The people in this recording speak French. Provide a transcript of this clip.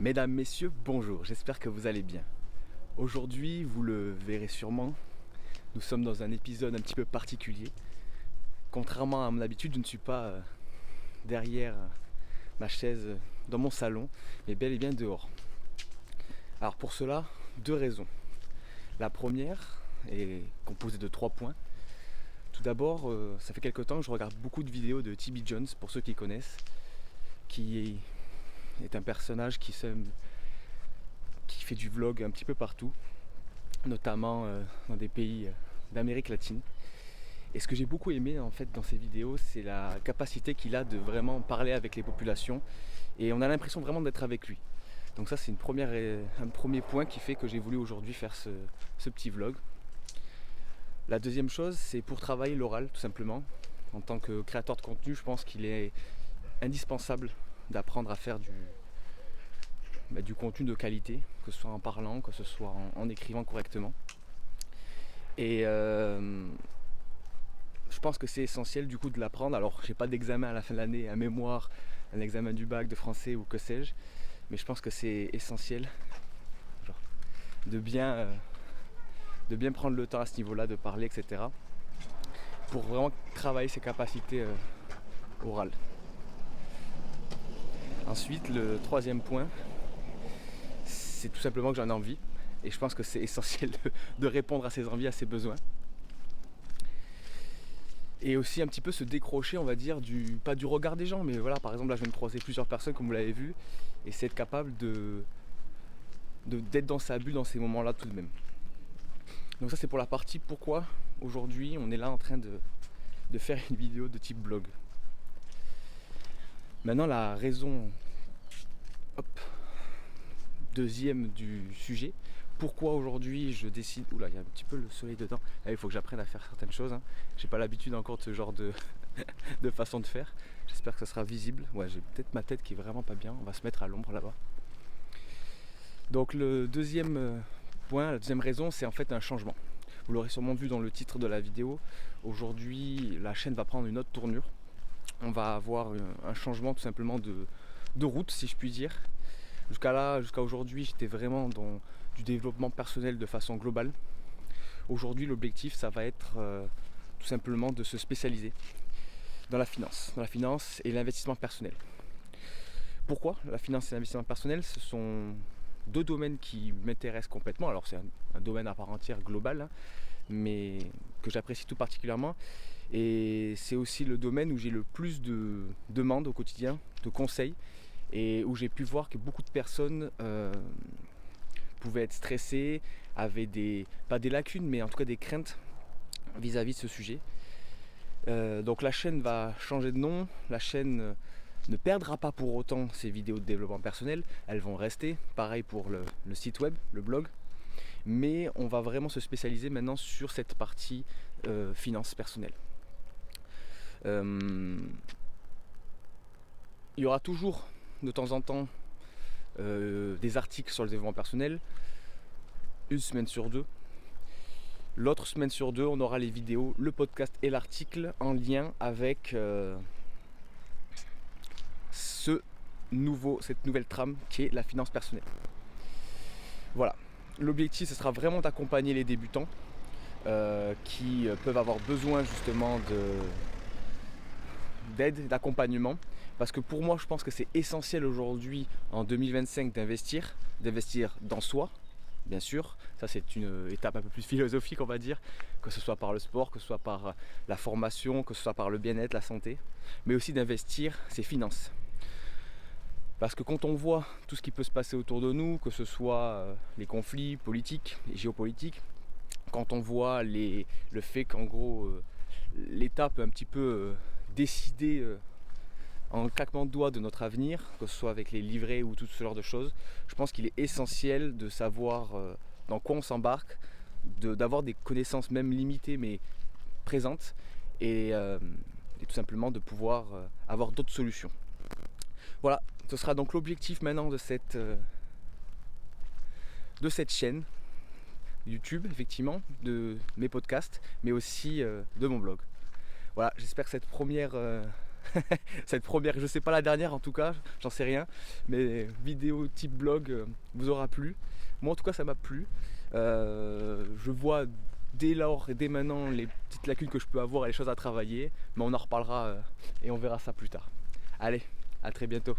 Mesdames, messieurs, bonjour, j'espère que vous allez bien. Aujourd'hui, vous le verrez sûrement, nous sommes dans un épisode un petit peu particulier. Contrairement à mon habitude, je ne suis pas derrière ma chaise dans mon salon, mais bel et bien dehors. Alors pour cela, deux raisons. La première est composée de 3 points. Tout d'abord, ça fait quelques temps que je regarde beaucoup de vidéos de TB Jones, pour ceux qui connaissent, qui est un personnage qui fait du vlog un petit peu partout, notamment dans des pays d'Amérique latine. Et ce que j'ai beaucoup aimé en fait dans ces vidéos, c'est la capacité qu'il a de vraiment parler avec les populations et on a l'impression vraiment d'être avec lui. Donc ça c'est un premier point qui fait que j'ai voulu aujourd'hui faire ce petit vlog. La deuxième chose, c'est pour travailler l'oral tout simplement. En tant que créateur de contenu, je pense qu'il est indispensable d'apprendre à faire du contenu de qualité, que ce soit en parlant, que ce soit en écrivant correctement. Et je pense que c'est essentiel du coup de l'apprendre. Alors j'ai pas d'examen à la fin de l'année, un mémoire, un examen du bac de français ou que sais-je, mais je pense que c'est essentiel de bien prendre le temps à ce niveau-là, de parler, etc. pour vraiment travailler ses capacités orales. Ensuite, le troisième point, c'est tout simplement que j'en ai envie. Et je pense que c'est essentiel de répondre à ses envies, à ses besoins. Et aussi un petit peu se décrocher, on va dire, pas du regard des gens, mais voilà, par exemple là je viens de croiser plusieurs personnes comme vous l'avez vu, et c'est être capable d'être dans sa bulle dans ces moments-là tout de même. Donc ça c'est pour la partie pourquoi aujourd'hui on est là en train de faire une vidéo de type blog. Maintenant la raison deuxième du sujet, pourquoi aujourd'hui je décide... Oula, il y a un petit peu le soleil dedans. Ah, il faut que j'apprenne à faire certaines choses. J'ai pas l'habitude encore de ce genre de façon de faire. J'espère que ça sera visible. Ouais, j'ai peut-être ma tête qui est vraiment pas bien. On va se mettre à l'ombre là-bas. Donc le deuxième point, la deuxième raison, c'est en fait un changement. Vous l'aurez sûrement vu dans le titre de la vidéo. Aujourd'hui, la chaîne va prendre une autre tournure. On va avoir un changement tout simplement de route, si je puis dire. Jusqu'à aujourd'hui, j'étais vraiment dans du développement personnel de façon globale. Aujourd'hui, l'objectif, ça va être tout simplement de se spécialiser dans la finance et l'investissement personnel. Pourquoi la finance et l'investissement personnel? Ce sont deux domaines qui m'intéressent complètement. Alors c'est un domaine à part entière global, mais que j'apprécie tout particulièrement. Et c'est aussi le domaine où j'ai le plus de demandes au quotidien, de conseils, et où j'ai pu voir que beaucoup de personnes pouvaient être stressées, avaient pas des lacunes, mais en tout cas des craintes vis-à-vis de ce sujet. Donc la chaîne va changer de nom, la chaîne ne perdra pas pour autant ses vidéos de développement personnel, elles vont rester, pareil pour le site web, le blog, mais on va vraiment se spécialiser maintenant sur cette partie finance personnelle. Il y aura toujours de temps en temps des articles sur le développement personnel, une semaine sur deux. L'autre semaine sur deux, on aura les vidéos, le podcast et l'article en lien avec cette nouvelle trame qui est la finance personnelle. Voilà. L'objectif, ce sera vraiment d'accompagner les débutants qui peuvent avoir besoin justement d'aide, d'accompagnement. Parce que pour moi, je pense que c'est essentiel aujourd'hui, en 2025, d'investir dans soi, bien sûr. Ça, c'est une étape un peu plus philosophique, on va dire, que ce soit par le sport, que ce soit par la formation, que ce soit par le bien-être, la santé, mais aussi d'investir ses finances. Parce que quand on voit tout ce qui peut se passer autour de nous, que ce soit les conflits politiques et géopolitiques, quand on voit le fait qu'en gros l'État peut un petit peu décider en claquement de doigts de notre avenir, que ce soit avec les livrets ou tout ce genre de choses, je pense qu'il est essentiel de savoir dans quoi on s'embarque, d'avoir des connaissances même limitées mais présentes et tout simplement de pouvoir avoir d'autres solutions. Voilà, ce sera donc l'objectif maintenant de cette chaîne YouTube, effectivement, de mes podcasts, mais aussi de mon blog. Voilà, j'espère que cette première Cette première, je sais pas la dernière en tout cas, j'en sais rien, mais vidéo type blog vous aura plu. Moi en tout cas ça m'a plu. Je vois dès lors et dès maintenant les petites lacunes que je peux avoir et les choses à travailler, mais on en reparlera et on verra ça plus tard. Allez, à très bientôt.